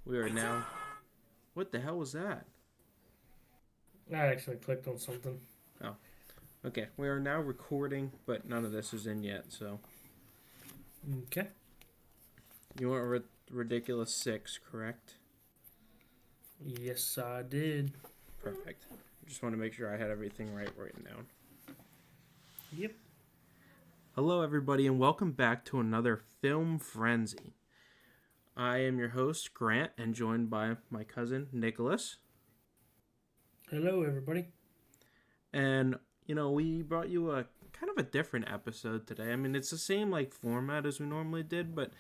We are now. What the hell was that? I actually clicked on something. Oh, okay. We are now recording, but none of this is in yet. So Okay. you want ridiculous six, correct? Yes, I did. Perfect. Just want to make sure I had everything right written down. Yep. Hello, everybody, and welcome back to another Film Frenzy. I am your host, Grant, and joined by my cousin, Nicholas. Hello, everybody. And, we brought you a kind of a different episode today. I mean, it's the same, format as we normally did, but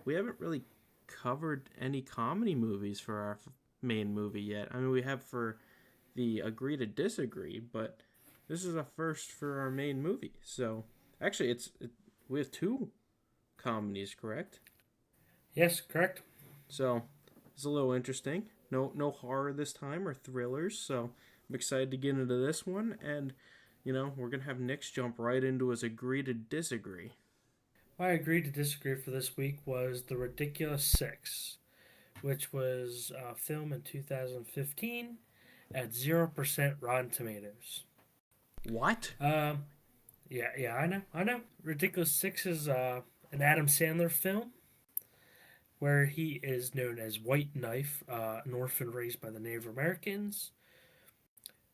we haven't really covered any comedy movies for our main movie yet. I mean, we have for the Agree to Disagree, but this is a first for our main movie. So, actually, we have two comedies, correct? Yes, correct. So it's a little interesting. No horror this time or thrillers. So I'm excited to get into this one, and we're gonna have Nick's jump right into his agree to disagree. My agree to disagree for this week was The Ridiculous Six, which was a film in 2015 at 0% Rotten Tomatoes. What? Um, yeah, I know. Ridiculous Six is an Adam Sandler film where he is known as White Knife, an orphan raised by the Native Americans.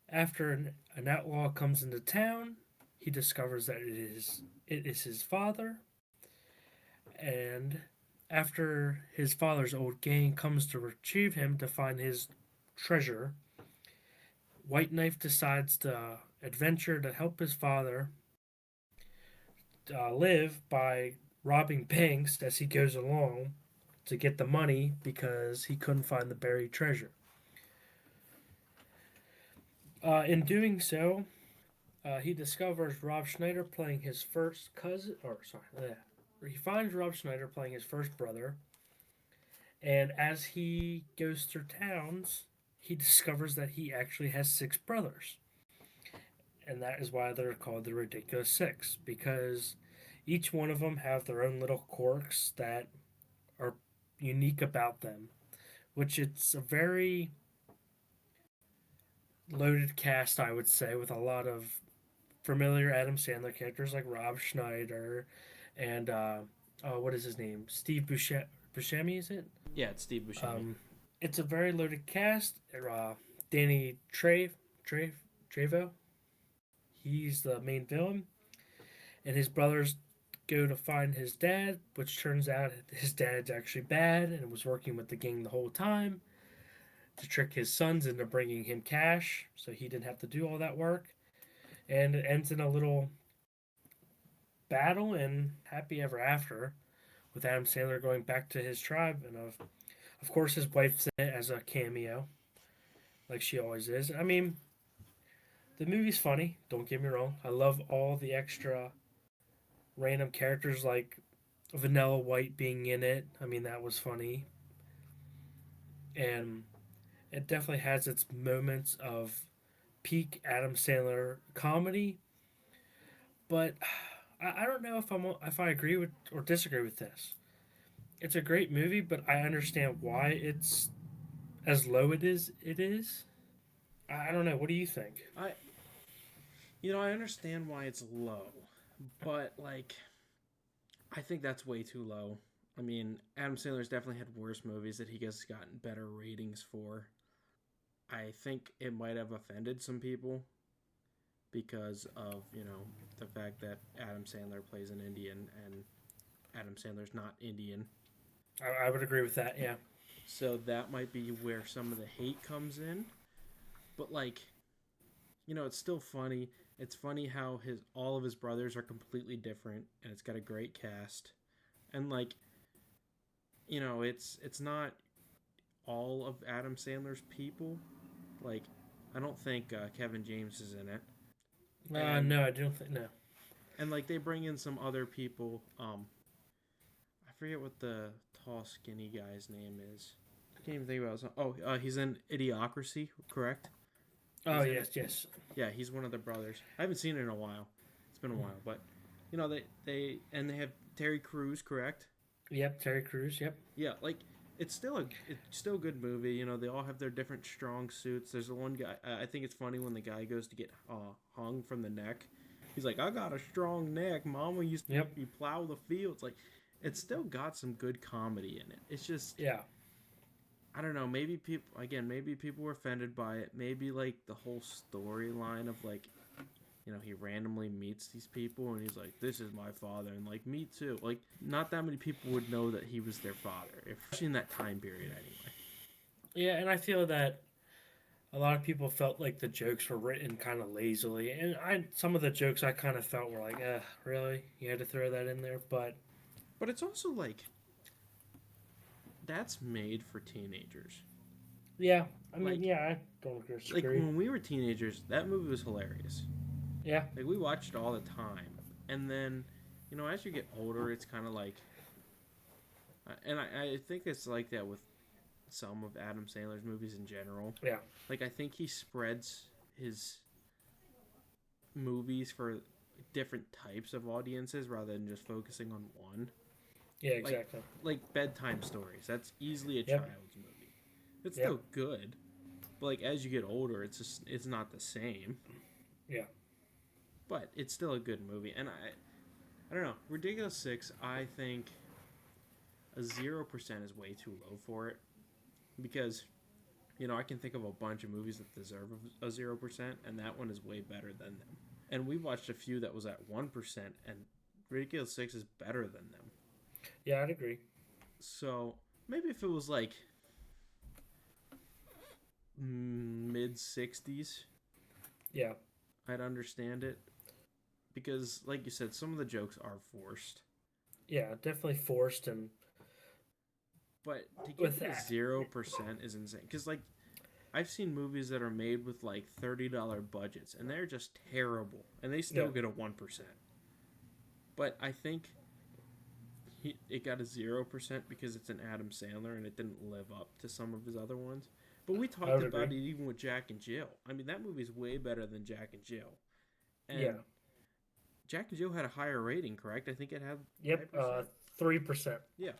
After an outlaw comes into town, he discovers that it is his father, and after his father's old gang comes to retrieve him to find his treasure, White Knife decides to adventure to help his father live by robbing banks as he goes along to get the money because he couldn't find the buried treasure. In doing so, he discovers Rob Schneider playing his first cousin, or sorry, he finds Rob Schneider playing his first brother, and as he goes through towns, he discovers that he actually has six brothers, and that is why they're called the Ridiculous Six because each one of them have their own little quirks that are unique about them. Which it's a very loaded cast, I would say, with a lot of familiar Adam Sandler characters like Rob Schneider and what is his name? Steve Buscemi, is it? Yeah, it's Steve Buscemi. Um, it's a very loaded cast. Danny Trevo, he's the main villain, and his brothers go to find his dad, which turns out his dad's actually bad and was working with the gang the whole time to trick his sons into bringing him cash, so he didn't have to do all that work. And it ends in a little battle and happy ever after, with Adam Sandler going back to his tribe, and of course his wife's in it as a cameo, like she always is. I mean, the movie's funny. Don't get me wrong. I love all the extra random characters like Vanilla White being in it. I mean, that was funny, and it definitely has its moments of peak Adam Sandler comedy. But I don't know if I agree with or disagree with this. It's a great movie, but I understand why it's as low it is. It is. I don't know. What do you think? I understand why it's low, but I think that's way too low. I mean, Adam Sandler's definitely had worse movies that he has gotten better ratings for. I think it might have offended some people because of the fact that Adam Sandler plays an Indian and Adam Sandler's not Indian. I would agree with that. Yeah. So that might be where some of the hate comes in. But it's still funny. It's funny how his all of his brothers are completely different and it's got a great cast. And it's not all of Adam Sandler's people. Like I don't think Kevin James is in it. And No, I don't think no. they bring in some other people. I forget what the tall, skinny guy's name is. I can't even think about his. Oh, he's in Idiocracy, correct? Oh He's in it. yes, yes. Yeah, he's one of the brothers. I haven't seen it in a while. It's been a while, but they have Terry Crews, correct? Yep, Terry Crews. Yep. Yeah, it's still a good movie. You know, they all have their different strong suits. There's the one guy. I think it's funny when the guy goes to get hung from the neck. He's like, I got a strong neck. Mama used to Yep. make me plow the fields. Like, it's still got some good comedy in it. It's just Yeah. I don't know. Maybe people were offended by it. Maybe like the whole storyline of like, you know, he randomly meets these people and he's like, "This is my father," and like, me too. Like, not that many people would know that he was their father, especially in that time period, anyway. Yeah, and I feel that a lot of people felt like the jokes were written kind of lazily, and I some of the jokes I kind of felt were like, really? You had to throw that in there?" But But it's also like that's made for teenagers. yeah, I mean, Like, yeah, I don't like disagree. when we were teenagers, that movie was hilarious. Yeah, Like we watched it all the time, and then, you know, as you get older, it's kind of like, and I think it's like that with some of Adam Sandler's movies in general. yeah, Like I think he spreads his movies for different types of audiences rather than just focusing on one. yeah, Like exactly. like bedtime stories. That's easily a Yep, child's movie. It's yep, still good, but like as you get older, it's not the same. yeah, But it's still a good movie, and I don't know. Ridiculous Six. I think a 0% is way too low for it because you know I can think of a bunch of movies that deserve a 0%, and that one is way better than them. And we watched a few that was at 1%, and Ridiculous Six is better than them. yeah. I'd agree. So maybe if it was like mid 60s, Yeah, I'd understand it because, like you said, some of the jokes are forced. yeah, definitely forced and But to give with it a that. 0% is insane. Because like I've seen movies that are made with like $30 budgets, and they're just terrible, and they still Yeah, get a 1%. But I think it got a 0% because it's an Adam Sandler, and it didn't live up to some of his other ones. But we I talked would agree. about it even with Jack and Jill. I mean, that movie's way better than Jack and Jill. Yeah, And Jack and Jill had a higher rating, correct? I think it had yep. 5%. 3%. Yeah.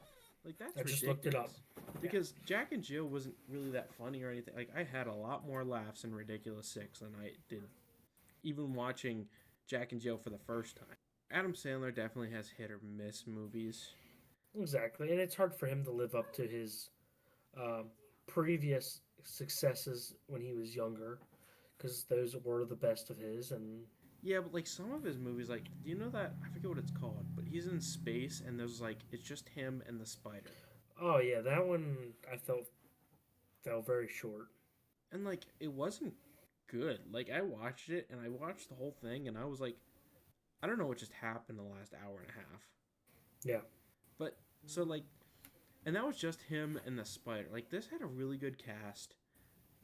Like that's I just looked it up. ridiculous. Yeah, Because Jack and Jill wasn't really that funny or anything. Like I had a lot more laughs in Ridiculous 6 than I did even watching Jack and Jill for the first time. Adam Sandler definitely has hit or miss movies. exactly. And it's hard for him to live up to his um, previous successes when he was younger, because those were the best of his. And Yeah, but like some of his movies, like do you know that I forget what it's called, but he's in space and there's like it's just him and the spider. oh yeah, that one I felt fell very short. And like it wasn't good. Like I watched it and I watched the whole thing and I was like, I don't know what just happened the last hour and a half. Yeah, But so like and that was just him and the spider. Like this had a really good cast.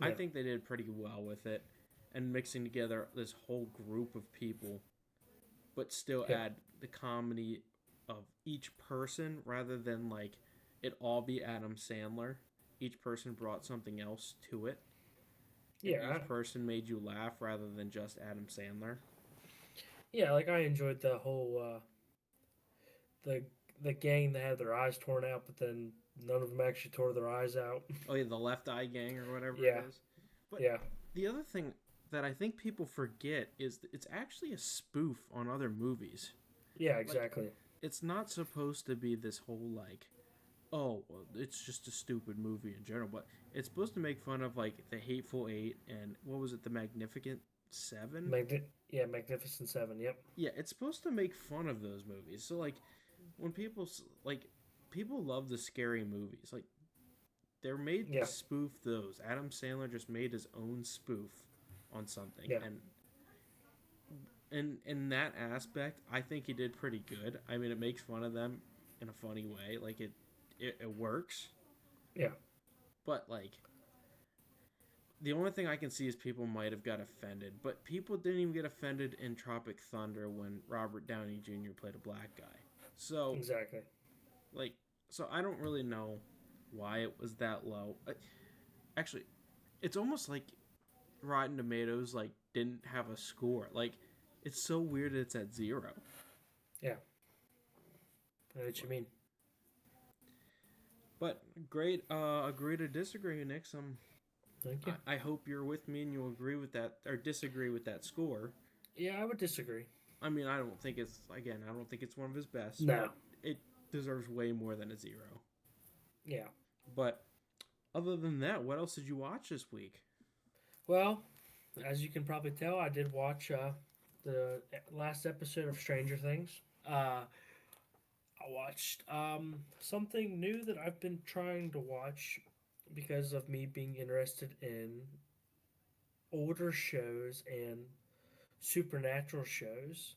I yeah, think they did pretty well with it and mixing together this whole group of people but still yeah, add the comedy of each person rather than like it all be Adam Sandler. Each person brought something else to it and yeah, each person made you laugh rather than just Adam Sandler. yeah. Like I enjoyed the whole the the gang that had their eyes torn out, but then none of them actually tore their eyes out. Oh yeah, the Left Eye Gang or whatever it Yeah, is. But yeah, the other thing that I think people forget is that it's actually a spoof on other movies. yeah, Like exactly. it's not supposed to be this whole like oh well, it's just a stupid movie in general, but it's supposed to make fun of like the Hateful Eight and what was it, the Magnificent Seven? Yeah, Magnificent Seven. Yep. Yeah, it's supposed to make fun of those movies. So like when like people love the scary movies, like they're made to Yeah, spoof those. Adam Sandler just made his own spoof on something, yeah, and in that aspect, I think he did pretty good. I mean, it makes fun of them in a funny way, like it works. yeah, But like the only thing I can see is people might have got offended, but people didn't even get offended in Tropic Thunder when Robert Downey Jr. played a black guy. So exactly. like, so I don't really know why it was that low. Actually, it's almost like Rotten Tomatoes like didn't have a score. Like, it's so weird that it's at 0. Yeah, I know what you mean. But great, agree to disagree, Nick. Thank you. I hope you're with me and you agree with that or disagree with that score. Yeah, I would disagree. I mean, I don't think it's again. I don't think it's one of his best, No. but it deserves way more than a 0. Yeah. But other than that, what else did you watch this week? Well, as you can probably tell, I did watch the last episode of Stranger Things. I watched something new that I've been trying to watch because of me being interested in older shows and supernatural shows.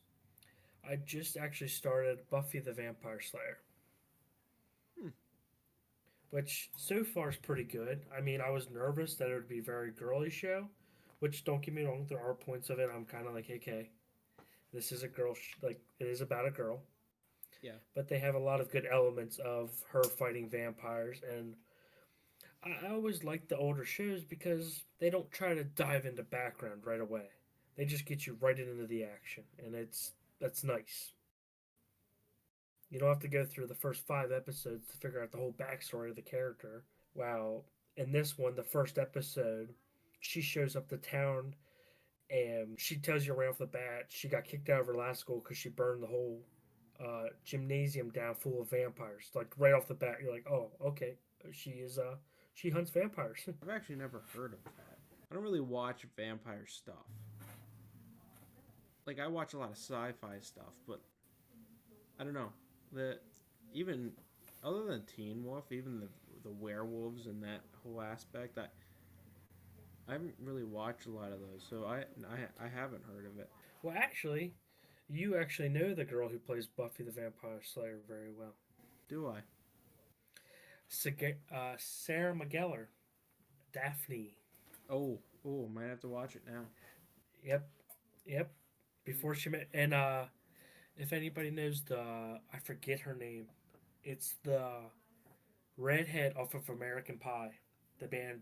I just actually started Buffy the Vampire Slayer, Hmm. which so far is pretty good. I mean, I was nervous that it would be a very girly show, which don't get me wrong, there are points of it I'm kind of like, okay, this is a girl, like it is about a girl, Yeah. but they have a lot of good elements of her fighting vampires, and I always like the older shows because they don't try to dive into background right away. They just get you right into the action, and that's nice. You don't have to go through the first 5 episodes to figure out the whole backstory of the character. Wow. In this one, the first episode, she shows up to town and she tells you right off the bat she got kicked out of her last school because she burned the whole gymnasium down full of vampires. Like right off the bat, you're like, oh, okay, she is she hunts vampires. I've actually never heard of that. I don't really watch vampire stuff. Like I watch a lot of sci-fi stuff, but I don't know. The even other than Teen Wolf, even the werewolves and that whole aspect, I haven't really watched a lot of those, so I haven't heard of it. Well, actually, you actually know the girl who plays Buffy the Vampire Slayer very well. Do I? Sarah McGellar, Daphne. Might have to watch it now. Yep, yep. Before she met, and if anybody knows I forget her name. It's the redhead off of American Pie, the band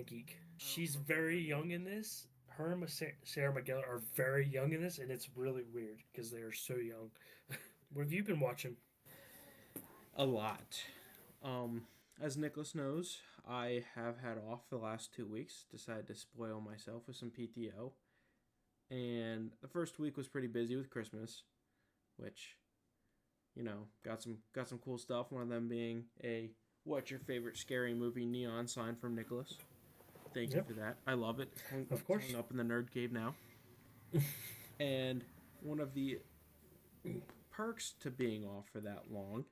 geek. She's very young in this. Her and Sarah McGellar are very young in this, and it's really weird because they are so young. What have you been watching? A lot. As Nicholas knows, I have had off the last 2 weeks. Decided to spoil myself with some PTO, and the first week was pretty busy with Christmas, which, got some cool stuff. One of them being a "What's your favorite scary movie?" neon sign from Nicholas. Thank you Yep, for that. I love it. of course. It's hung up in the nerd cave now. And one of the perks to being off for that long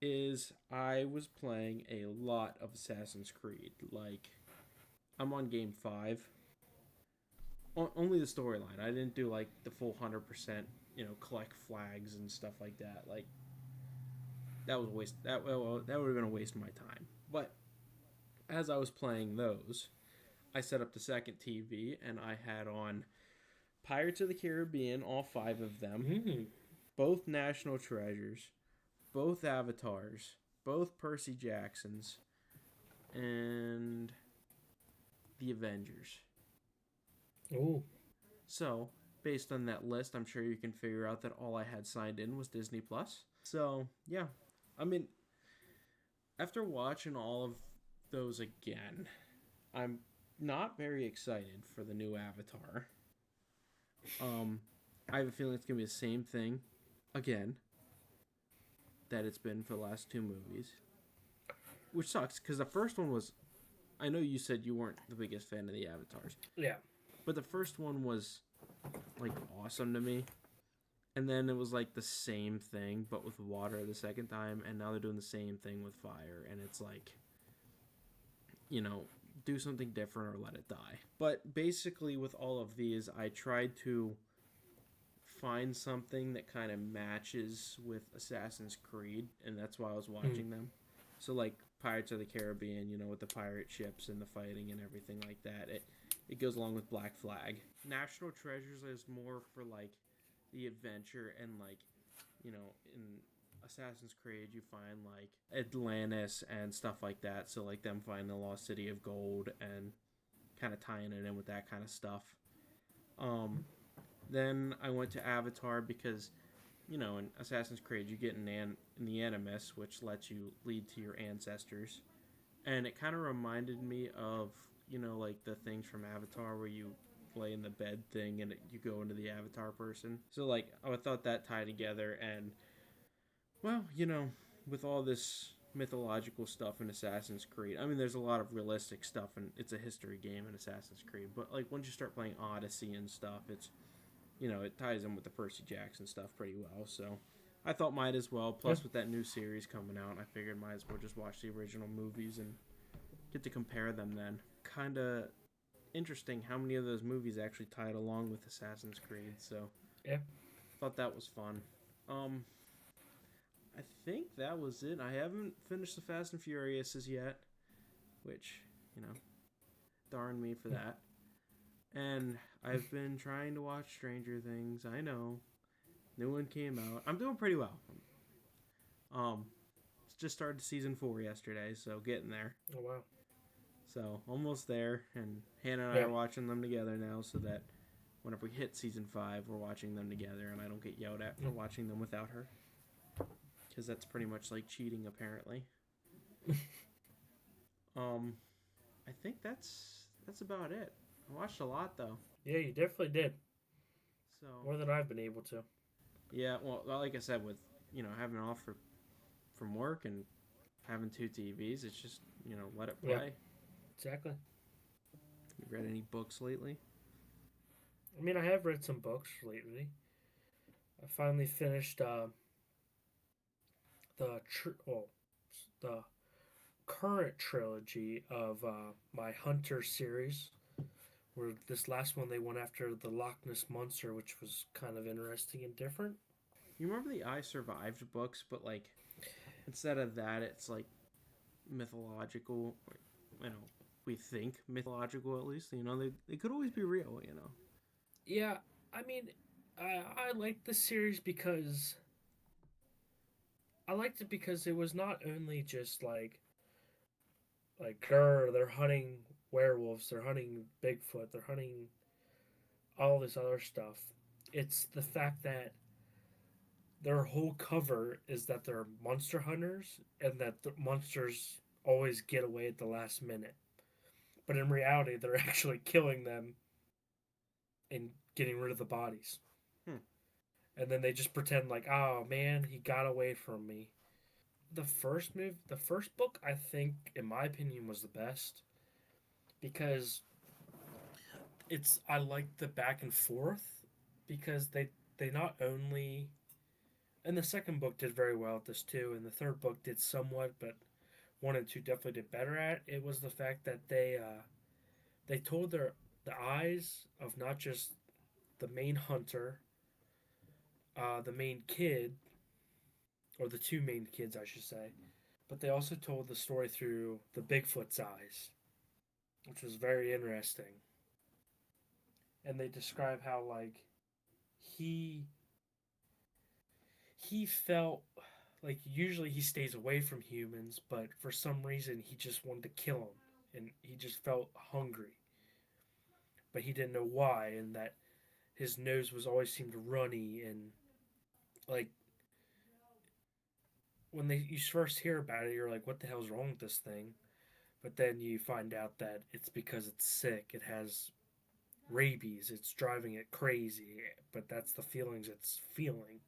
is I was playing a lot of Assassin's Creed. Like, I'm on game 5. Only the storyline. I didn't do like the full 100%, collect flags and stuff like that. Like, that was a waste. That would have been a waste of my time. But as I was playing those, I set up the second TV and I had on Pirates of the Caribbean, all 5 of them, both National Treasures, both Avatars, both Percy Jacksons, and the Avengers. Oh, So, based on that list, I'm sure you can figure out that all I had signed in was Disney Plus. So, yeah. I mean, after watching all of those again, I'm not very excited for the new Avatar. I have a feeling it's gonna be the same thing again that it's been for the last 2 movies, which sucks because the first one was. I know you said you weren't the biggest fan of the Avatars, yeah. but the first one was like awesome to me, and then it was like the same thing but with water the second time, and now they're doing the same thing with fire, and it's like, do something different or let it die. But basically, with all of these, I tried to find something that kind of matches with Assassin's Creed, and that's why I was watching them. So, like Pirates of the Caribbean, with the pirate ships and the fighting and everything like that. It goes along with Black Flag. National Treasures is more for like the adventure and like, in Assassin's Creed, you find like Atlantis and stuff like that. So like them finding the lost city of gold and kind of tying it in with that kind of stuff. Then I went to Avatar because in Assassin's Creed, you get in the Animus, which lets you lead to your ancestors, and it kind of reminded me of like the things from Avatar where you lay in the bed thing and you go into the Avatar person. So like I thought that tied together, and well, with all this mythological stuff in Assassin's Creed, I mean, there's a lot of realistic stuff, and it's a history game in Assassin's Creed. But like once you start playing Odyssey and stuff, it's it ties in with the Percy Jackson stuff pretty well. So I thought might as well. Yeah, Plus, with that new series coming out, I figured might as well just watch the original movies and get to compare them then. Kind of interesting how many of those movies actually tied along with Assassin's Creed. So yeah. thought that was fun. Um, I think that was it. I haven't finished the Fast and Furiouses yet, which you know, darn me for that. And I've been trying to watch Stranger Things. I know, new one came out. I'm doing pretty well. Um, just started season 4 yesterday, so getting there. Oh wow. So almost there, and Hannah and I Yeah, are watching them together now, so that whenever we hit season 5, we're watching them together, and I don't get yelled at for watching them without her, because that's pretty much like cheating, apparently. Um, I think that's about it. I watched a lot though, yeah. You definitely did so more than I've been able to. yeah. Well, like I said, with having off from work and having two TVs, it's just let it Yeah, play. exactly. You read any books lately? I mean, I have read some books lately. I finally finished well, the current trilogy of my Hunter series. Where this last one they went after the Loch Ness monster, which was kind of interesting and different. You remember the I Survived books, but like instead of that, it's like mythological. You know, we think mythological at least. They could always be real. Yeah, I mean, I liked the series because I liked it because it was not only just like they're hunting werewolves, they're hunting Bigfoot, they're hunting all this other stuff. It's the fact that their whole cover is that they're monster hunters and that the monsters always get away at the last minute. But in reality, they're actually killing them and getting rid of the bodies. Hmm. And then they just pretend like, oh man, he got away from me. The first book, I think, in my opinion, was the best because I like the back and forth because they not only and the second book did very well at this too, and the third book did somewhat, but one and two definitely did better at. It was the fact that they told the eyes of not just the main hunter, the main kid, or the two main kids, I should say, but they also told the story through the Bigfoot's eyes, which was very interesting. And they describe how like he he felt like usually he stays away from humans, but for some reason he just wanted to kill them, and he just felt hungry, but he didn't know why, and that his nose was always seemed runny, and like when you first hear about it, you're like, what the hell's wrong with this thing? But then you find out that it's because it's sick. It has rabies. It's driving it crazy, but that's the feelings it's feeling.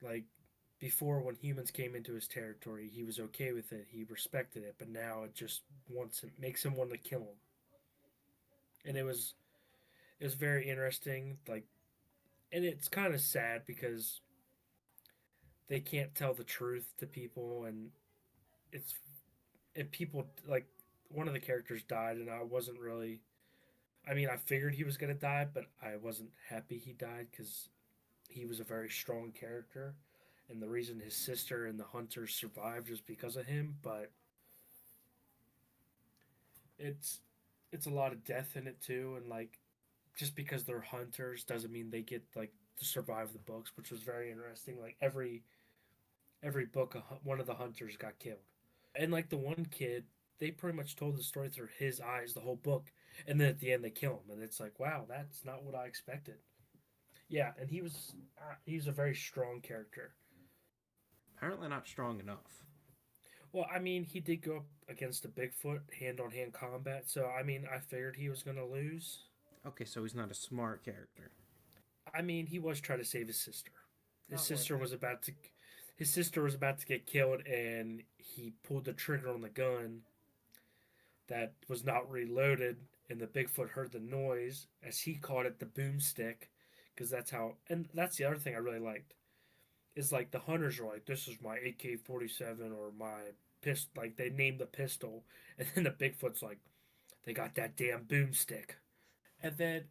Like before, when humans came into his territory, he was okay with it. He respected it, but now it just makes him want to kill him. And it was very interesting. Like, and it's kind of sad because they can't tell the truth to people, and it's and people like one of the characters died, and I wasn't really. I mean, I figured he was gonna die, but I wasn't happy he died because he was a very strong character, and the reason his sister and the hunters survived was because of him. But it's it's a lot of death in it too, and like just because they're hunters doesn't mean they get like to survive the books, which was very interesting. Like every book, one of the hunters got killed, and like the one kid, they pretty much told the story through his eyes the whole book, and then at the end they kill him, and it's like, wow, that's not what I expected. Yeah, and he was a very strong character. Apparently not strong enough. Well, I mean, he did go up against a Bigfoot hand on hand combat, so I mean, I figured he was going to lose. Okay, so he's not a smart character. I mean, he was trying to save his sister. His Not worth sister it. was about to his sister was about to get killed and he pulled the trigger on the gun that was not reloaded and the Bigfoot heard the noise as he called it the boomstick because that's how and that's the other thing I really liked is like the hunters are like this is my AK-47 or my pistol like they named the pistol and then the Bigfoot's like they got that damn boomstick and then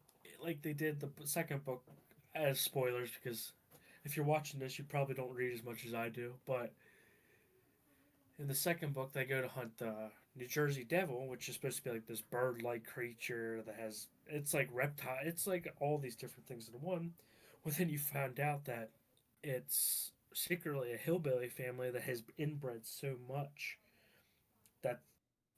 like they did the second book as spoilers because if you're watching this you probably don't read as much as I do but in the second book they go to hunt the New Jersey Devil which is supposed to be like this bird-like creature that has it's like reptile it's like all these different things in one well then you found out that it's secretly a hillbilly family that has inbred so much that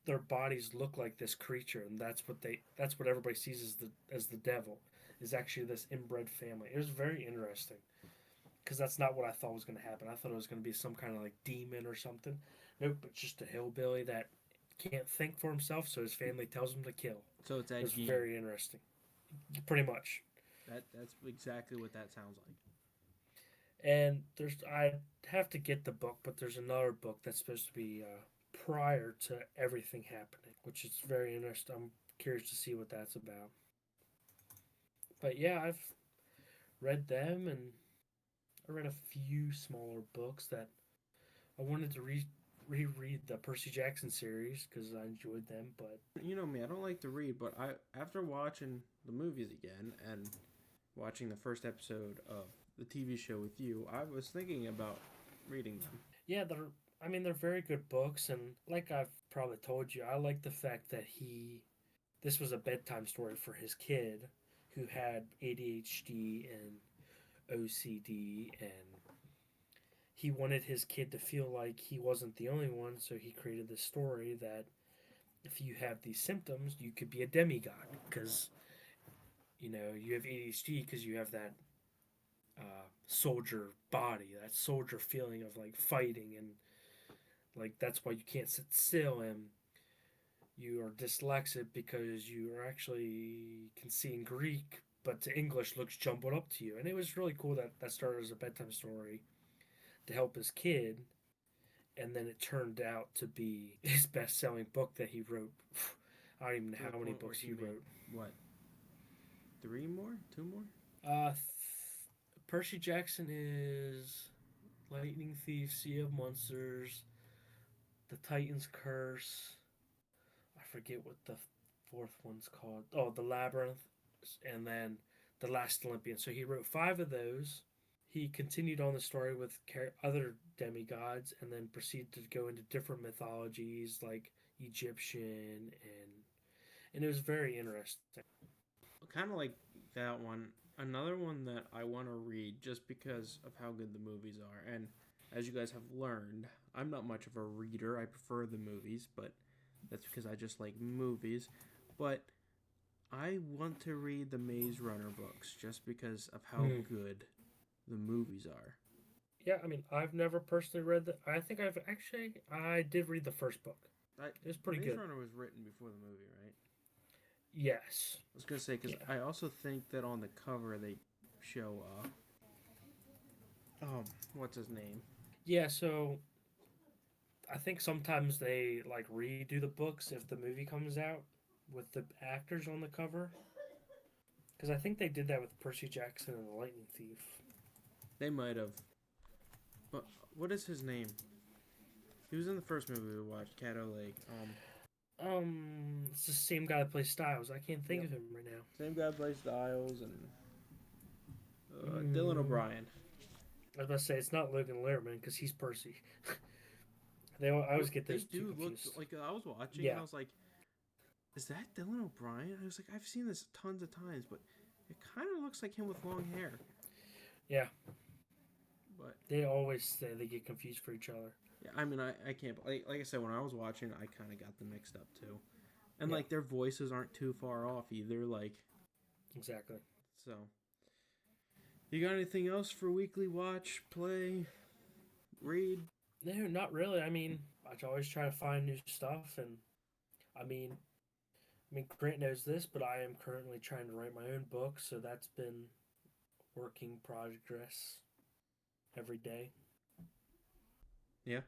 their bodies look like this creature and that's what everybody sees as the devil is actually this inbred family. It was very interesting because that's not what I thought was going to happen. I thought it was going to be some kind of like demon or something. Nope, it's just a hillbilly that can't think for himself, so his family tells him to kill. So it's It Ed was Gein. very interesting. Pretty much. That's exactly what that sounds like. And there's I have to get the book, but there's another book that's supposed to be prior to everything happening, which is very interesting. I'm curious to see what that's about. But yeah, I've read them, and I read a few smaller books that I wanted to reread the Percy Jackson series because I enjoyed them. But You know me, I don't like to read, but I after watching the movies again and watching the first episode of the TV show with you, I was thinking about reading them. yeah, they're very good books, and like I've probably told you, I like the fact that this was a bedtime story for his kid who had ADHD and OCD and he wanted his kid to feel like he wasn't the only one, so he created this story that if you have these symptoms, you could be a demigod because you have ADHD because you have that soldier body, that soldier feeling of like fighting, and like that's why you can't sit still, and you are dyslexic because you are actually can see in Greek, but to English looks jumbled up to you. And it was really cool that that started as a bedtime story to help his kid, and then it turned out to be his best-selling book that he wrote. I don't even know To the how many point where books he he made wrote. what? Three more? Two more? Percy Jackson is Lightning Thief, Sea of Monsters, The Titan's Curse. I forget what the fourth one's called. Oh, The Labyrinth, and then The Last Olympian. So he wrote five of those. He continued on the story with other demigods and then proceeded to go into different mythologies like Egyptian and it was very interesting. Kind of like that one. Another one that I want to read just because of how good the movies are. And as you guys have learned, I'm not much of a reader. I prefer the movies, but that's because I just like movies. But I want to read the Maze Runner books just because of how Hmm. good the movies are. Yeah, I mean, I've never personally read the. I think I did read the first book. It was pretty Maze good. Runner was written before the movie, right? Yes. I was gonna say because Yeah. I also think that on the cover they show what's his name? Yeah. So I think sometimes they like redo the books if the movie comes out with the actors on the cover. Because I think they did that with Percy Jackson and the Lightning Thief. They might have, but what is his name? He was in the first movie we watched, Caddo Lake. It's the same guy that plays Styles. I can't think Yep, of him right now. same guy plays Styles and Dylan Mm, O'Brien. I was about to say it's not Logan Lerman because he's Percy. I But always get they those two do look confused. like I was watching and I Yeah, was like, is that Dylan O'Brien? I was like, I've seen this tons of times, but it kind of looks like him with long hair. yeah. But They always say they get confused for each other. yeah, I mean, I can't like I said when I was watching, I kind of got them mixed up too, and Yeah, like their voices aren't too far off either. Like exactly. so, You got anything else for weekly watch, play, read? No, not really. I mean, I always try to find new stuff, and I mean, Grant knows this, but I am currently trying to write my own book, so that's been working progress every day. Yeah,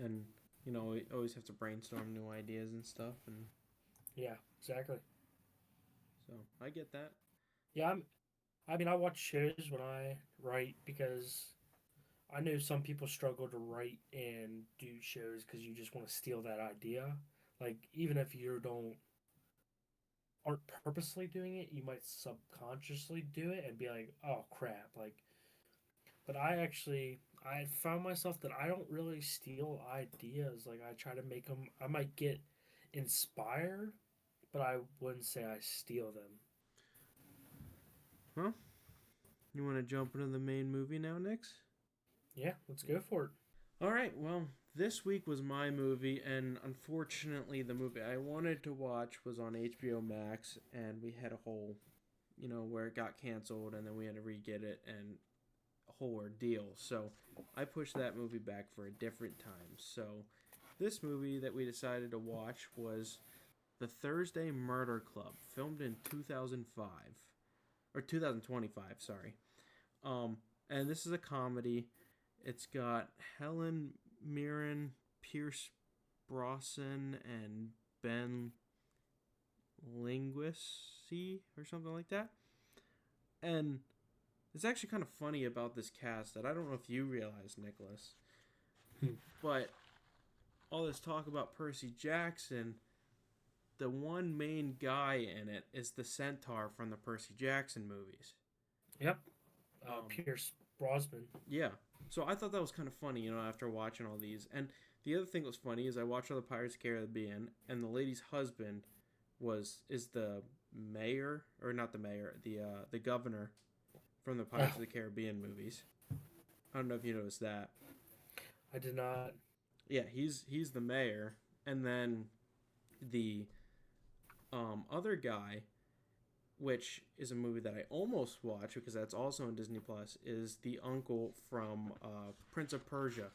and we always have to brainstorm new ideas and stuff, and Yeah, exactly. so I get that. Yeah, I mean, I watch shows when I write because I know some people struggle to write and do shows because you just want to steal that idea. Like even if you don't aren't purposely doing it, you might subconsciously do it and be like, "Oh crap!" Like, but I found myself that I don't really steal ideas. Like I try to make them. I might get inspired, but I wouldn't say I steal them. Huh? You want to jump into the main movie now, next? Yeah, let's go for it. All right. Well, this week was my movie, and unfortunately, the movie I wanted to watch was on HBO Max, and we had a whole, where it got canceled, and then we had to re-get it, and a whole ordeal. So I pushed that movie back for a different time. So this movie that we decided to watch was The Thursday Murder Club, filmed in 2005 or 2025. Sorry. And this is a comedy. It's got Helen Mirren, Pierce Brosnan, and Ben Linguisi or something like that. And it's actually kind of funny about this cast that I don't know if you realize, Nicholas, Hmm. but all this talk about Percy Jackson, the one main guy in it is the centaur from the Percy Jackson movies. Yep. Um, Pierce Brosnan. yeah. So I thought that was kind of funny, after watching all these. And the other thing that was funny is I watched all the Pirates of the Caribbean, and the lady's husband is the mayor, or not the mayor, the governor from the Pirates of the Caribbean movies. I don't know if you noticed that. I did not. Yeah, he's the mayor, and then the other guy, which is a movie that I almost watched because that's also on Disney Plus, is the uncle from Prince of Persia.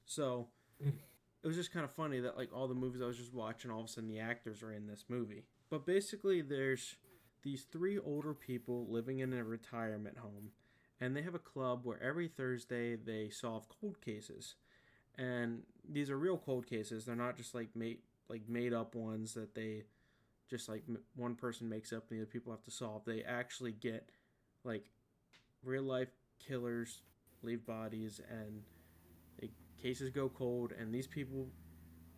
So it was just kind of funny that like all the movies I was just watching, all of a sudden the actors are in this movie. But basically, there's these three older people living in a retirement home, and they have a club where every Thursday they solve cold cases. And these are real cold cases. They're not just like made up ones that they just like one person makes up and the other people have to solve. They actually get like real life killers leave bodies, and cases go cold, and these people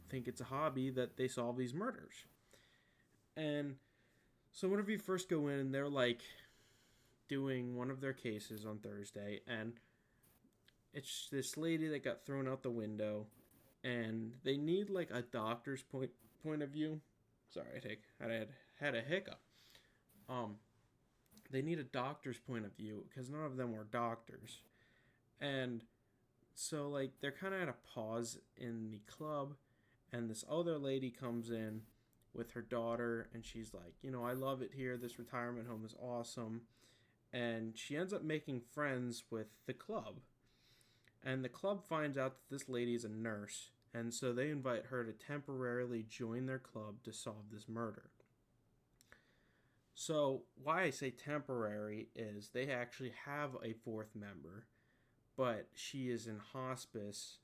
think it's a hobby that they solve these murders. And so whenever you first go in, they're like doing one of their cases on Thursday, and it's this lady that got thrown out the window, and they need like a doctor's point of view. Sorry, I had a hiccup. Um, they need a doctor's point of view because none of them were doctors, and so like they're kind of at a pause in the club, and this other lady comes in with her daughter, and she's like, I love it here. This retirement home is awesome, and she ends up making friends with the club, and the club finds out that this lady is a nurse, and so they invite her to temporarily join their club to solve this murder. So, why I say temporary is they actually have a fourth member, but she is in hospice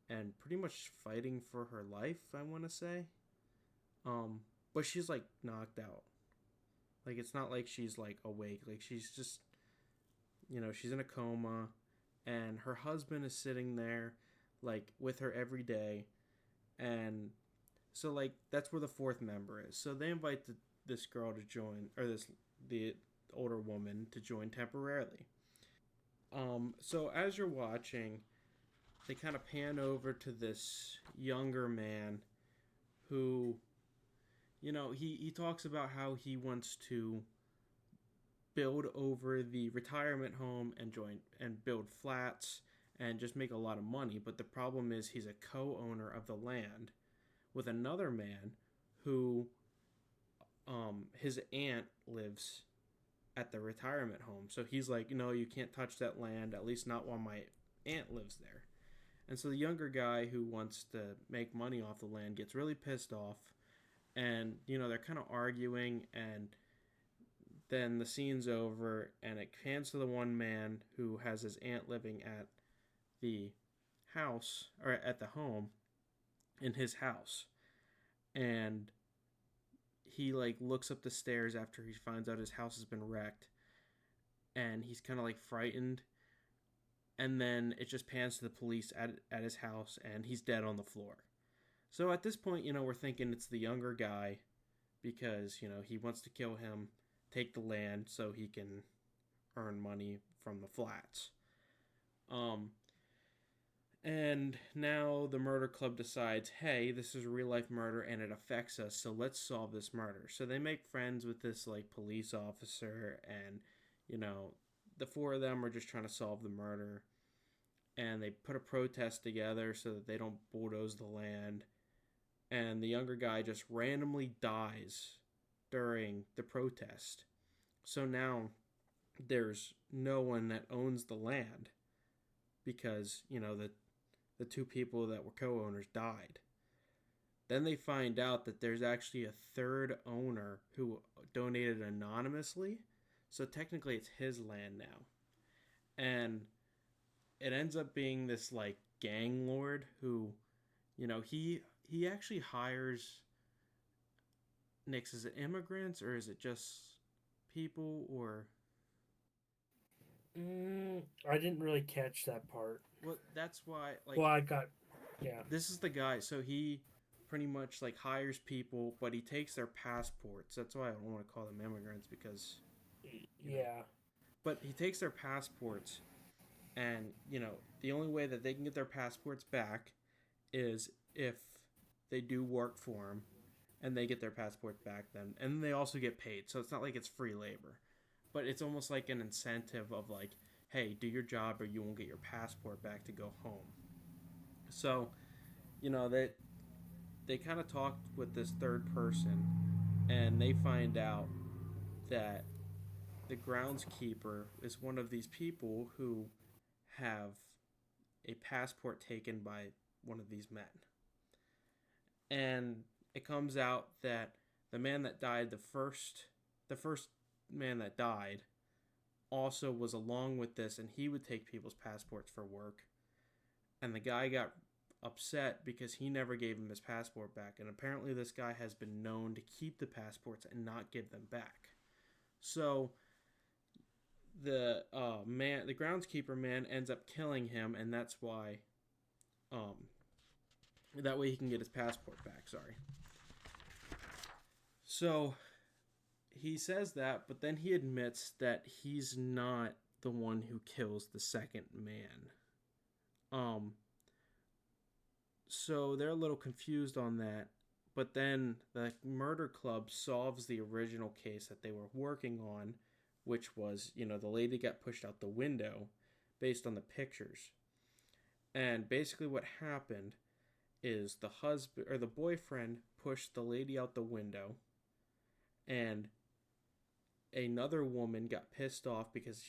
and pretty much fighting for her life, I want to say. But she's like knocked out. Like, it's not like she's like awake. Like, she's just, she's in a coma, and her husband is sitting there like with her every day, and so like that's where the fourth member is. So they invite this girl to join, or the older woman to join temporarily. So as you're watching, they kind of pan over to this younger man who, he talks about how he wants to build over the retirement home and build flats and just make a lot of money. But the problem is he's a co-owner of the land with another man who his aunt lives at the retirement home. So he's like, no, you can't touch that land, at least not while my aunt lives there. And so the younger guy who wants to make money off the land gets really pissed off. And, they're kind of arguing. And then the scene's over. And it pans to the one man who has his aunt living at the house, or at the home, in his house. And he, like, looks up the stairs after he finds out his house has been wrecked. And he's kind of, like, frightened. And then it just pans to the police at his house, and he's dead on the floor. So at this point, we're thinking it's the younger guy because, he wants to kill him, take the land so he can earn money from the flats. And now the murder club decides, hey, this is a real life murder and it affects us, so let's solve this murder. So they make friends with this, like, police officer, and, the four of them are just trying to solve the murder. And they put a protest together so that they don't bulldoze the land. And the younger guy just randomly dies during the protest. So now there's no one that owns the land because, the two people that were co-owners died. Then they find out that there's actually a third owner who donated anonymously. So technically it's his land now. And it ends up being this, like, gang lord who, he actually hires, Nix, is it immigrants or is it just people, or? I didn't really catch that part. Well, that's why, like, Well, I got, yeah. this is the guy. So he pretty much, like, hires people, but he takes their passports. That's why I don't want to call them immigrants because, yeah. But he takes their passports, and, the only way that they can get their passports back is if they do work for him and they get their passports back then. And they also get paid. So it's not like it's free labor. But it's almost like an incentive of, like, hey, do your job or you won't get your passport back to go home. So, they kind of talked with this third person, and they find out that the groundskeeper is one of these people who have a passport taken by one of these men. And it comes out that the man that died, the first man that died, also was along with this, and he would take people's passports for work. And the guy got upset because he never gave him his passport back. And apparently this guy has been known to keep the passports and not give them back. So the groundskeeper man ends up killing him, and that's why, that way he can get his passport back. Sorry. So he says that, but then he admits that he's not the one who kills the second man. So they're a little confused on that, but then the murder club solves the original case that they were working on, which was, the lady got pushed out the window based on the pictures. And basically what happened is the husband or the boyfriend pushed the lady out the window, and another woman got pissed off because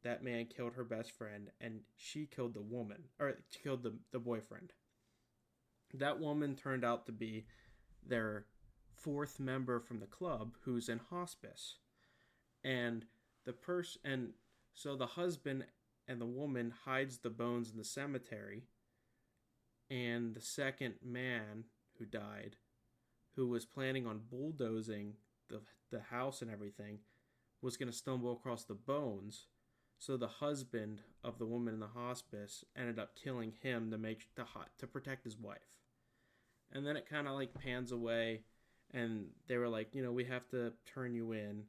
that man killed her best friend, and she killed the woman, or she killed the boyfriend. That woman turned out to be their fourth member from the club who's in hospice. And so the husband and the woman hides the bones in the cemetery, and the second man who died, who was planning on bulldozing the house and everything, was going to stumble across the bones. So the husband of the woman in the hospice ended up killing him to protect his wife. And then it kind of, like, pans away, and they were like, we have to turn you in.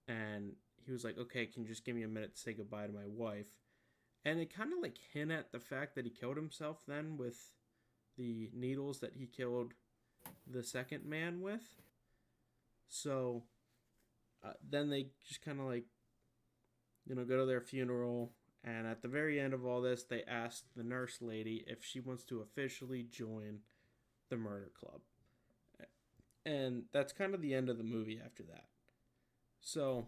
And he was like, okay, can you just give me a minute to say goodbye to my wife? And it kind of, like, hint at the fact that he killed himself then with the needles that he killed the second man with. So then they just kind of, like, go to their funeral. And at the very end of all this, they asked the nurse lady if she wants to officially join the murder club. And that's kind of the end of the movie after that. So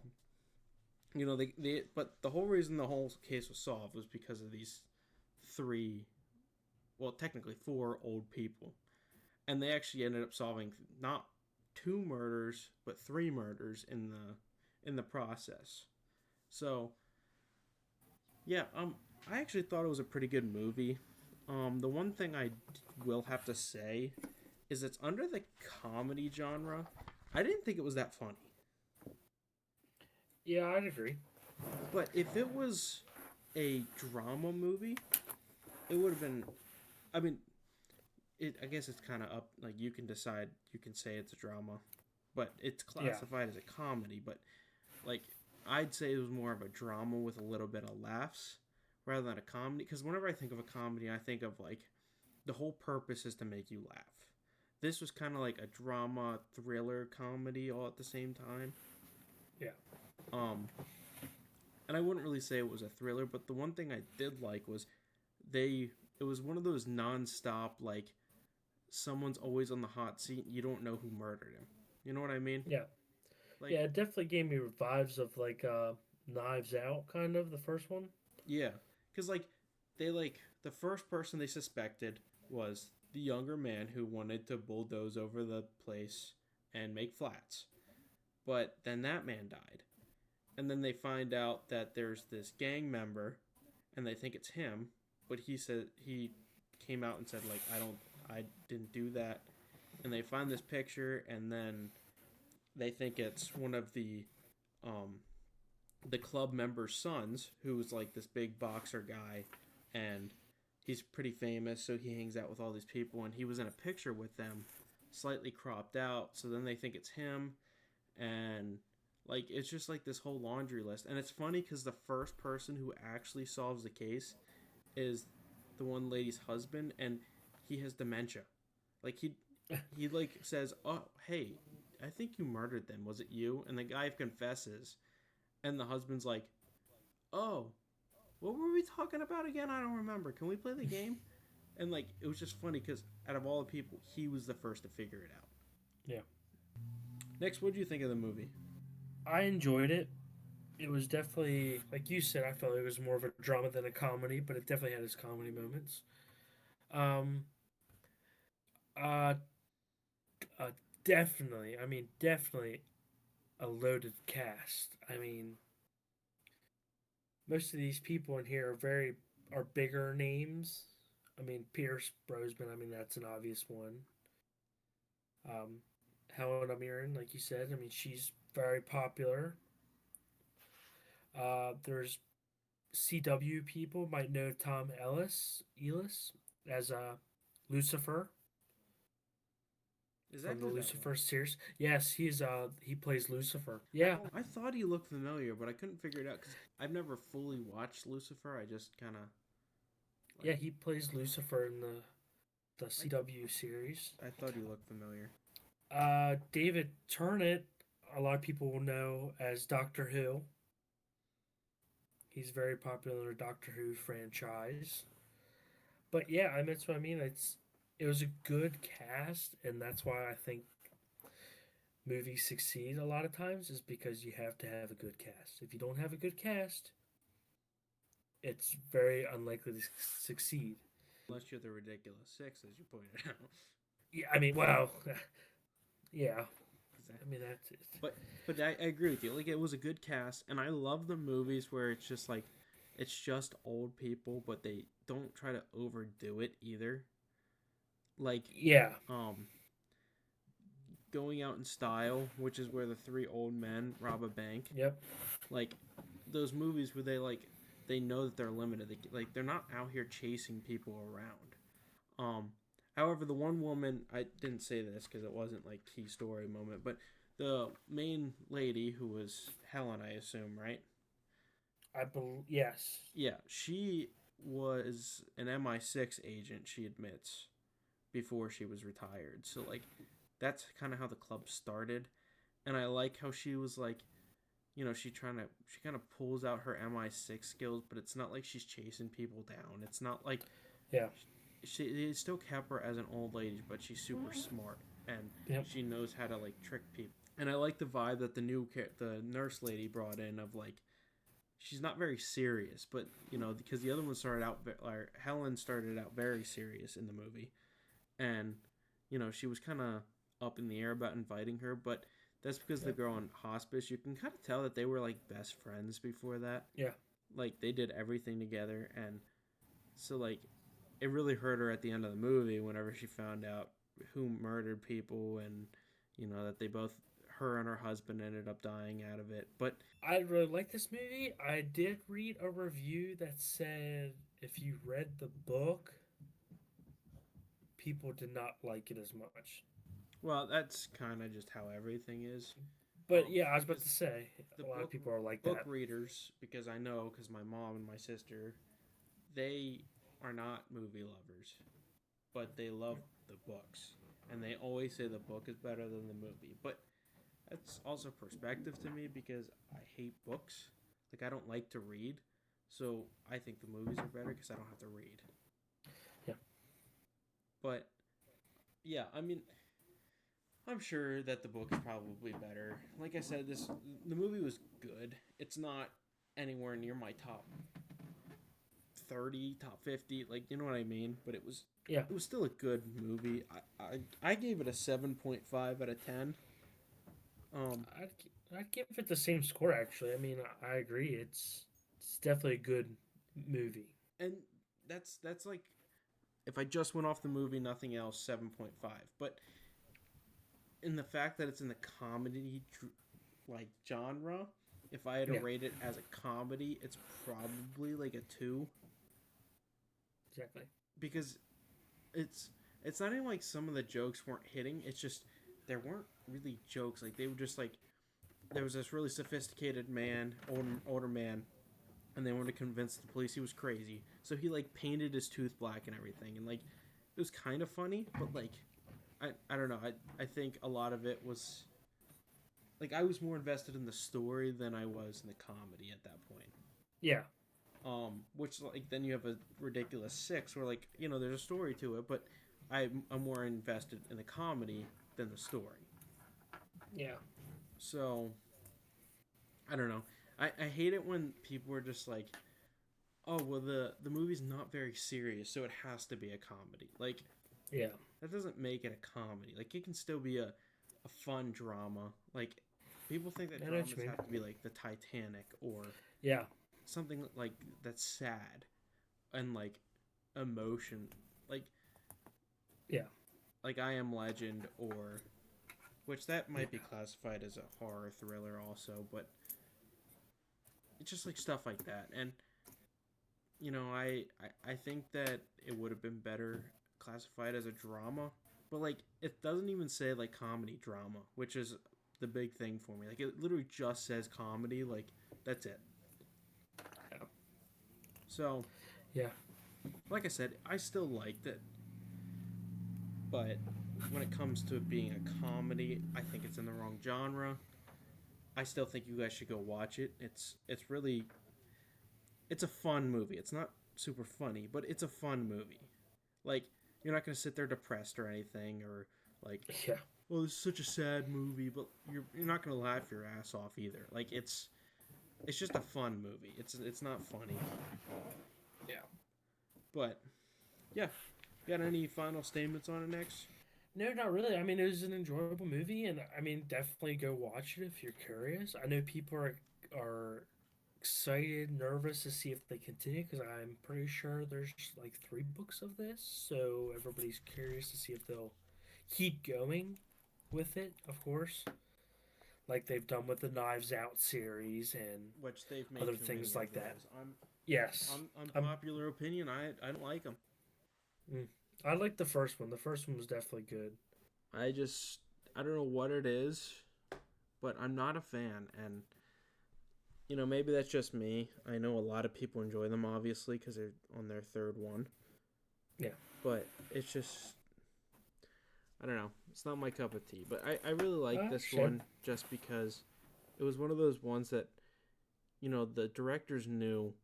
but the whole reason the whole case was solved was because of these three, well, technically four old people, and they actually ended up solving not two murders but three murders in the process. So yeah, I actually thought it was a pretty good movie. The one thing I will have to say is it's under the comedy genre. I didn't think it was that funny, Yeah, I'd agree. but if it was a drama movie, it would have been. I mean, I guess it's kind of up. Like you can decide. You can say it's a drama, but it's Yeah. classified as a comedy. But like, I'd say it was more of a drama with a little bit of laughs rather than a comedy. Because whenever I think of a comedy, I think of like the whole purpose is to make you laugh. This was kind of like a drama thriller comedy all at the same time. Yeah. Um, and I wouldn't really say it was a thriller, but the one thing I did like was they. It was one of those non-stop like someone's always on the hot seat. You don't know who murdered him. You know what I mean? Yeah. Like, Yeah, it definitely gave me vibes of like Knives Out, kind of the first one. yeah, because like they like the first person they suspected was the younger man who wanted to bulldoze over the place and make flats. But then that man died. And then they find out that there's this gang member and they think it's him, but he said he came out and said like I didn't do that. And they find this picture and then they think it's one of um the club member's sons, who's like this big boxer guy, and he's pretty famous, so he hangs out with all these people, and he was in a picture with them, slightly cropped out. So then they think it's him, and like it's just like this whole laundry list. And it's funny because the first person who actually solves the case is the one lady's husband, and he has dementia. Like he like says, "Oh, hey, I think you murdered them. Was it you?" And the guy confesses, and the husband's like, "Oh, what were we talking about again? I don't remember. Can we play the game?" And like it was just funny because out of all the people, he was the first to figure it out. Yeah. Next, what do you think of the movie? I enjoyed it. It was definitely, like you said, I felt it was more of a drama than a comedy, but it definitely had its comedy moments. Um, uh, uh definitely, definitely a loaded cast. I mean, most of these people in here are bigger names. I mean, Pierce Brosnan. I mean, that's an obvious one. Um, Helena Mirren, like you said. I mean, she's very popular. There's CW people might know Tom Ellis as Lucifer Is that from the who that Lucifer was? series. Yes, he plays Lucifer. Yeah, I thought he looked familiar, but I couldn't figure it out because I've never fully watched Lucifer. I just kind of yeah, like he plays Lucifer in the I CW series. I thought he looked familiar. David Tennant, a lot of people will know as Doctor Who. He's very popular in the Doctor Who franchise. But yeah, I mean, that's what I mean. It was a good cast, and that's why I think movies succeed a lot of times is because you have to have a good cast. If you don't have a good cast, it's very unlikely to succeed. Unless you're the ridiculous six, as you pointed out. Yeah, I mean, well, yeah, I Exactly. mean that's it. But I agree with you. Like it was a good cast, and I love the movies where it's just like it's just old people, but they don't try to overdo it either. Like Yeah, um Going Out in Style, which is where the three old men rob a bank. yep, Like those movies where they know that they're limited. Like they're not out here chasing people around. Um, However, the one woman I didn't say this because it wasn't like key story moment, but the main lady who was Helen, I assume, right? I believe yes, Yeah, she was an MI6 agent. She admits before she was retired. So like, that's kind of how the club started, and I like how she was like, she kind of pulls out her MI6 skills, but it's not like she's chasing people down. It's not like yeah, they still kept her as an old lady, but she's super smart and yep, she knows how to like trick people. And I like the vibe that the nurse lady brought in of like she's not very serious, but because the other one started out, like Helen started out very serious in the movie, and she was kind of up in the air about inviting her, but that's because the Yep. girl on hospice, you can kind of tell that they were like best friends before that. Yeah. Like they did everything together, and so like it really hurt her at the end of the movie whenever she found out who murdered people, and that they both, her and her husband, ended up dying out of it. But I really like this movie. I did read a review that said if you read the book, people did not like it as much. well, that's kind of just how everything is. But yeah, I was about Because to say the a lot of book people are like book that. readers, because I know, because my mom and my sister, they are not movie lovers, but they love the books, and they always say the book is better than the movie. But that's also perspective to me, because I hate books. Like I don't like to read, so I think the movies are better because I don't have to read. Yeah. But yeah, I mean, I'm sure that the book is probably better. Like I said, the movie was good. It's not anywhere near my top 30, top 50, like you know what I mean. But Yeah. it was still a good movie. I gave it a 7.5 out of 10. Um, I'd, I'd give it the same score, actually. I mean, I agree. It's definitely a good movie. and that's like, if I just went off the movie, nothing else, 7.5. But in the fact that it's in the comedy like genre, if I had to Yeah, rate it as a comedy, it's probably like a 2, exactly. because it's it's not even like some of the jokes weren't hitting. It's just there weren't really jokes. Like they were just like, there was this really sophisticated man, older man, and they wanted to convince the police he was crazy. So he like painted his tooth black and everything, and like it was kind of funny, but like I don't know. I think a lot of it was like I was more invested in the story than I was in the comedy at that point. Yeah, Which like then you have a ridiculous 6 where like there's a story to it, but I'm more invested in the comedy than the story. yeah, So I don't know. I hate it when people are just like, oh well, the movie's not very serious, so it has to be a comedy. Like yeah. that doesn't make it a comedy. Like it can still be a fun drama. Like people think that I know what you dramas mean. have to be like the Titanic or Yeah, something like that's sad and like emotion, like yeah, I Am Legend, or which that yeah. might be classified as a horror thriller also, but it's just like stuff like that. And I think that it would have been better classified as a drama, but like it doesn't even say like comedy drama, which is the big thing for me. Like it literally just says comedy, like that's it. Yeah. So Yeah. like I said, I still liked it, but when it comes to it being a comedy, I think it's in the wrong genre. I still think you guys should go watch it. It's really, it's a fun movie. It's not super funny, but it's a fun movie. Like you're not gonna sit there depressed or anything, or like, Yeah. well, this is such a sad movie, but you're not gonna laugh your ass off either. Like it's just a fun movie. It's not funny, Yeah. but yeah. Got any final statements on it next? No, not really. I mean, it was an enjoyable movie, and I mean, definitely go watch it if you're curious. I know people are excited, nervous to see if they continue because I'm pretty sure there's like 3 books of this, so everybody's curious to see if they'll keep going with it. Of course, like they've done with the Knives Out series and Which they've made other too many things of like that. those. Yes, I'm. Unpopular opinion. I don't like them. Mm, I like the first one. The first one was definitely good. I just I don't know what it is, but I'm not a fan. And maybe that's just me. I know a lot of people enjoy them, obviously, because they're on their third one. Yeah, But it's just I don't know. It's not my cup of tea. But I really like this sure. one just because it was one of those ones that the directors knew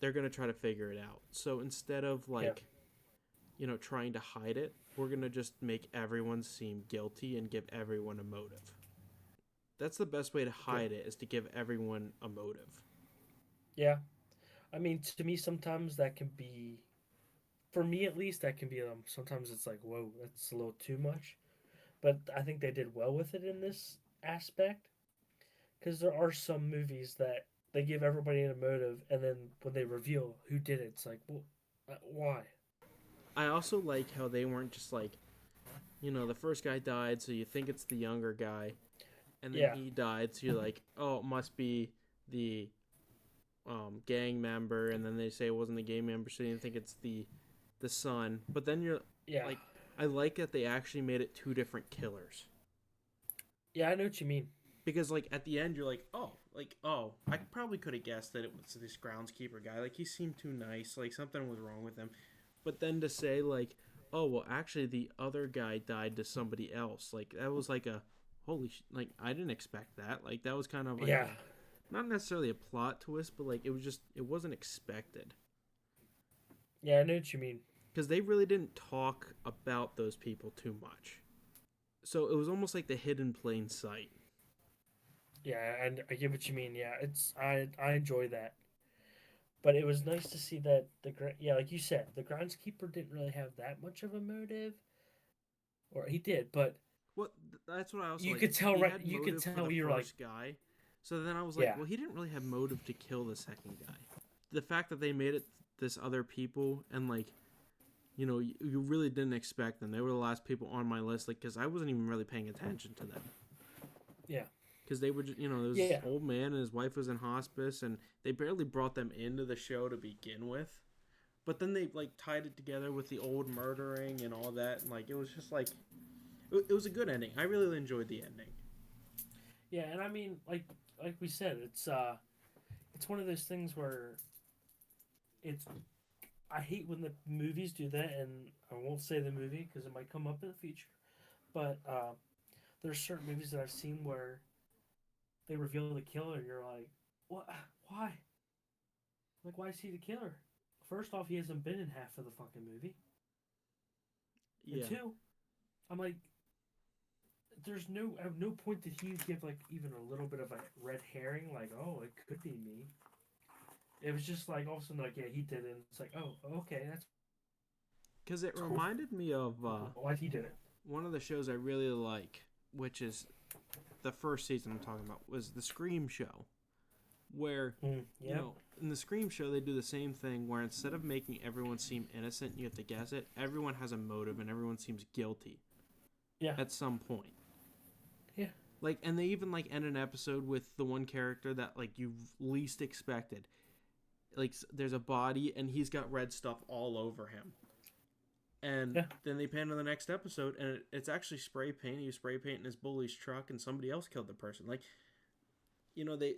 they're gonna try to figure it out. So instead of Yeah, like trying to hide it, we're gonna just make everyone seem guilty and give everyone a motive. That's the best way to yeah, hide it, is to give everyone a motive. Yeah. I mean, to me, sometimes that can be, for me at least, that can be, sometimes it's like, whoa, that's a little too much. But I think they did well with it in this aspect. Because there are some movies that they give everybody a motive, and then when they reveal who did it, it's like, well, why? I also like how they weren't just like, the first guy died, so you think it's the younger guy, and then Yeah, he died, so you're like, oh, it must be the gang member, and then they say it wasn't the gang member, so you think it's the son. But then you're yeah, like, I like that they actually made it two different killers. yeah. I know what you mean. Because like at the end you're like, oh, I probably could have guessed that it was this groundskeeper guy. Like he seemed too nice, like something was wrong with him. But then to say like, oh well, actually the other guy died to somebody else. Like that was like a like I didn't expect that. Like that was kind of like Yeah, a not necessarily a plot twist, but like it wasn't expected yeah. I know what you mean. because they really didn't talk about those people too much. So it was almost like the hidden plain sight. Yeah, and I get what you mean. Yeah, it's I enjoy that. But it was nice to see that yeah, like you said, the groundskeeper didn't really have that much of a motive, or he did, but Well, that's what I also you like. could tell He right. had You could motive for the tell you're like, first guy, so then I was like, yeah, well, he didn't really have motive to kill the second guy. The fact that they made it this other people and like, you really didn't expect them. They were the last people on my list, like, because I wasn't even really paying attention to them. yeah, Because they were just, there was this yeah, old man and his wife was in hospice, and they barely brought them into the show to begin with. But then they like tied it together with the old murdering and all that, and like it was just like it was a good ending. I really enjoyed the ending. yeah. And I mean, like we said, it's one of those things where it's I hate when the movies do that, and I won't say the movie because it might come up in the future. But there's certain movies that I've seen where they reveal the killer, and you're like, what? Why? Like, why is he the killer? First off, he hasn't been in half of the fucking movie, and Yeah. two, I'm like, there's no at no point did he give like even a little bit of a red herring, like, oh, it could be me. It was just like all of a sudden, like, yeah, he did it. And it's like, oh, okay, that's Because it cool. reminded me of Why he did it? one of the shows I really like, which is the first season I'm talking about, was the Scream show. Where, Yeah, in the Scream show, they do the same thing where instead of making everyone seem innocent, you have to guess it, everyone has a motive and everyone seems guilty yeah, at some point. yeah, Like, and they even, like, end an episode with the one character that, like, you least expected. Like, there's a body and he's got red stuff all over him. And yeah, then they pan to the next episode, and it's actually spray paint. He was spray painting his bully's truck, and somebody else killed the person. Like, they.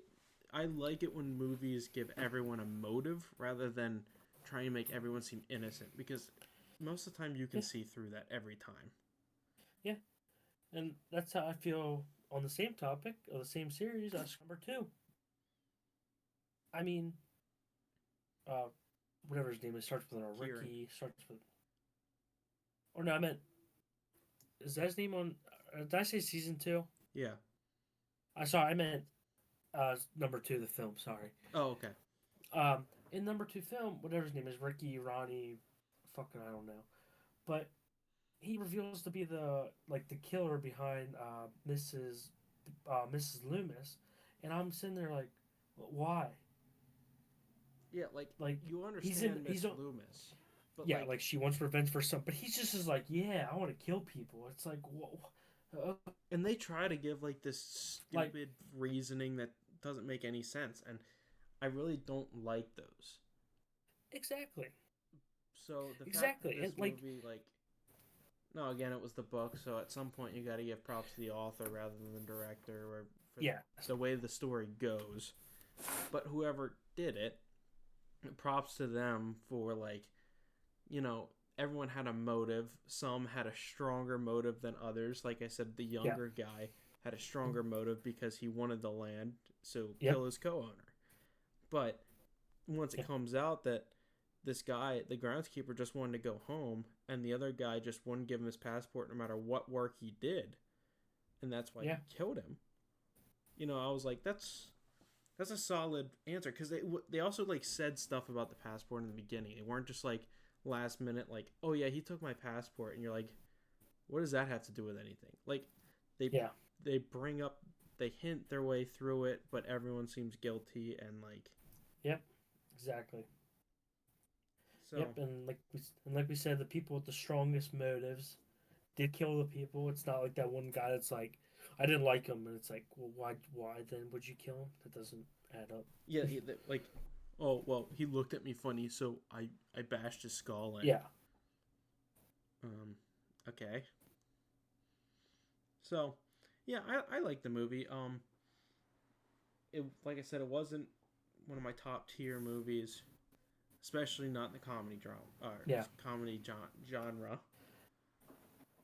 I like it when movies give everyone a motive rather than try and make everyone seem innocent, because most of the time you can yeah, see through that every time. yeah. And that's how I feel on the same topic of the same series. That's number two. I mean, uh, whatever his name is starts with a Kieran. Ricky. Starts with, or no, I meant is that his name on? Did I say season two? Yeah. I meant number two, the film. Sorry. Oh, okay. In number two film, whatever his name is, Ricky, Ronnie, fucking I don't know, but he reveals to be the killer behind Mrs. Loomis, and I'm sitting there like, why? Yeah, like Like you he's in understand he's Miss Loomis, but yeah, like, like she wants revenge for some, but he's just like, yeah, I want to kill people. It's like, whoa, and they try to give like this like stupid reasoning that doesn't make any sense, and I really don't like those. exactly, So the fact that exactly, and this like movie, like, no, again, it was the book, so at some point you got to give props to the author rather than the director, or for yeah, the way the story goes. But whoever did it, props to them for like, you know, everyone had a motive. Some had a stronger motive than others. Like I said, the yeah, younger guy had a stronger motive because he wanted the land, so yep, kill his co-owner. But once yeah, it comes out that this guy, the groundskeeper, just wanted to go home, and the other guy just wouldn't give him his passport no matter what work he did, and that's why yeah, he killed him. I was like, that's That's a solid answer because they also like said stuff about the passport in the beginning. They weren't just like last minute like, oh yeah, he took my passport, and you're like, what does that have to do with anything? Like they Yeah. they bring up they hint their way through it, but everyone seems guilty and like Yep. Exactly. so Yep. And like we said, the people with the strongest motives did kill the people. It's not like that one guy that's like, I didn't like him, and it's like, well, why then would you kill him? That doesn't add up. yeah, like oh well, he looked at me funny, so I bashed his skull in. Yeah. Um, okay. So, yeah, I like the movie. It like I said, it wasn't one of my top tier movies, especially not in the comedy drama or Yeah. genre.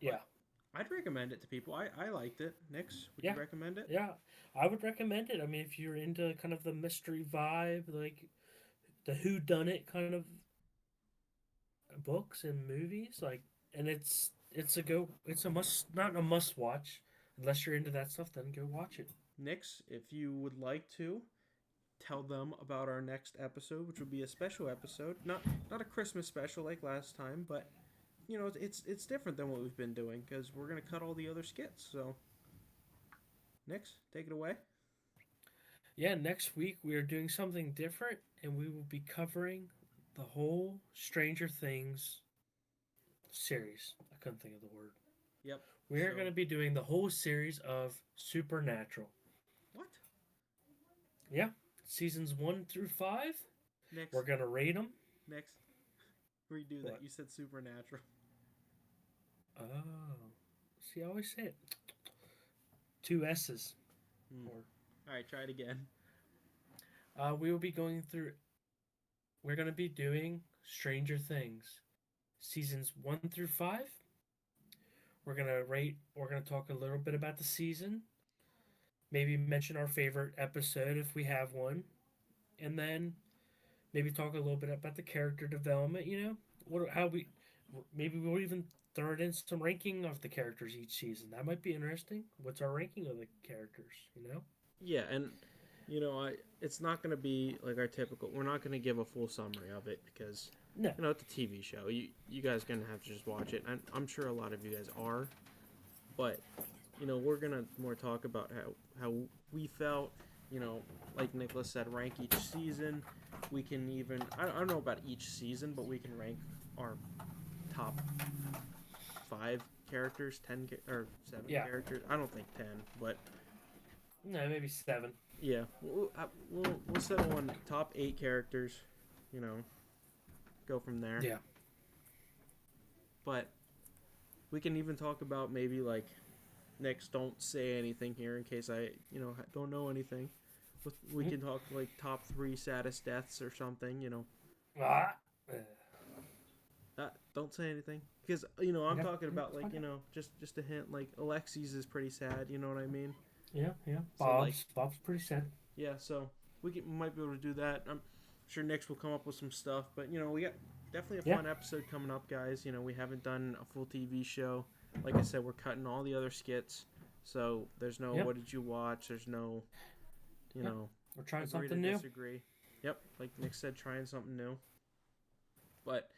Yeah. But I'd recommend it to people. I liked it. Nix, would you Yeah. recommend it? Yeah. I would recommend it. I mean, if you're into kind of the mystery vibe, like the who done it kind of books and movies, like, and it's a must, not a must watch unless you're into that stuff. Then go watch it. Nix, if you would like to tell them about our next episode, which would be a special episode, not a Christmas special like last time, but you know it's different than what we've been doing because we're gonna cut all the other skits. So, Nix, take it away. Yeah, next week we are doing something different, and we will be covering the whole Stranger Things series. I couldn't think of the word. Yep. We are So going to be doing the whole series of Supernatural. what? Yeah, seasons 1 through 5. Next, We're going to rate them. next, redo that. What? You said supernatural. Oh, see, I always say it. 2 S's. Hmm. Or All right, try it again. we will be going through. We're going to be doing Stranger Things, seasons 1 through 5. We're gonna rate. We're gonna talk a little bit about the season. Maybe mention our favorite episode if we have one, and then maybe talk a little bit about the character development. How we maybe we'll even throw it in some ranking of the characters each season. That might be interesting. What's our ranking of the characters? Yeah, and it's not gonna be like our typical. We're not gonna give a full summary of it because No. it's a TV show. You guys gonna have to just watch it. I'm sure a lot of you guys are, but we're gonna more talk about how we felt. Like Nicholas said, rank each season. We can even I don't know about each season, but we can rank our top 5 characters, or 7 Yeah. characters. I don't think 10, but No, maybe 7. yeah, we'll settle on top 8 characters. Go from there. Yeah. But we can even talk about maybe like next. Don't say anything here in case I don't know anything. We can talk like top 3 saddest deaths or something. Ah. Don't say anything because I'm Yeah, talking about it's like fine. just a hint. Like Alexi's is pretty sad. You know what I mean? Yeah. So, Bob's pretty sad. Yeah, so we might be able to do that. I'm sure Nick's will come up with some stuff, but we got definitely a fun episode coming up, guys. We haven't done a full TV show. Like I said, we're cutting all the other skits, so there's no what did you watch? There's no, We're trying agree something to new. disagree. Yep, like Nick said, trying something new. But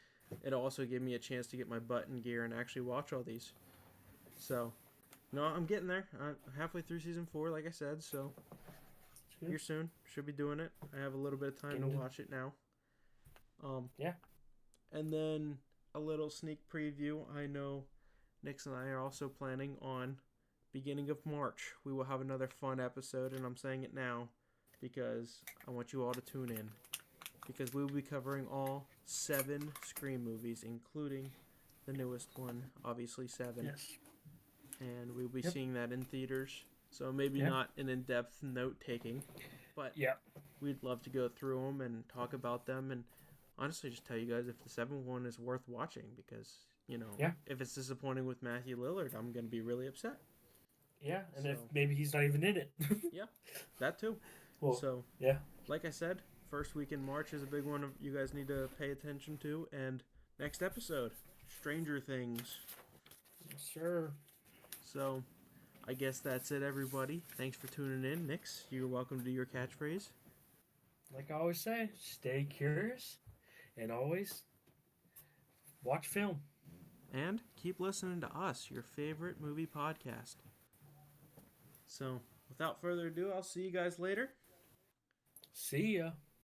it also gave me a chance to get my butt in gear and actually watch all these. So, no, I'm getting there. I'm halfway through season 4, like I said, so. Here soon. Should be doing it. I have a little bit of time to watch it now. Yeah. And then a little sneak preview. I know Nix and I are also planning on beginning of March. We will have another fun episode, and I'm saying it now because I want you all to tune in. Because we will be covering all 7 Scream movies, including the newest one, obviously 7. Yes. And we'll be seeing that in theaters. So maybe not an in-depth note-taking, but we'd love to go through them and talk about them and honestly just tell you guys if the 7th one is worth watching because, if it's disappointing with Matthew Lillard, I'm going to be really upset. Yeah, and if maybe he's not even in it. Yeah, that too. Well, so, yeah. Like I said, first week in March is a big one you guys need to pay attention to. And next episode, Stranger Things. Yes, sir. So, I guess that's it, everybody. Thanks for tuning in. Nix, you're welcome to do your catchphrase. like I always say, stay curious and always watch film. And keep listening to us, your favorite movie podcast. So, without further ado, I'll see you guys later. See ya.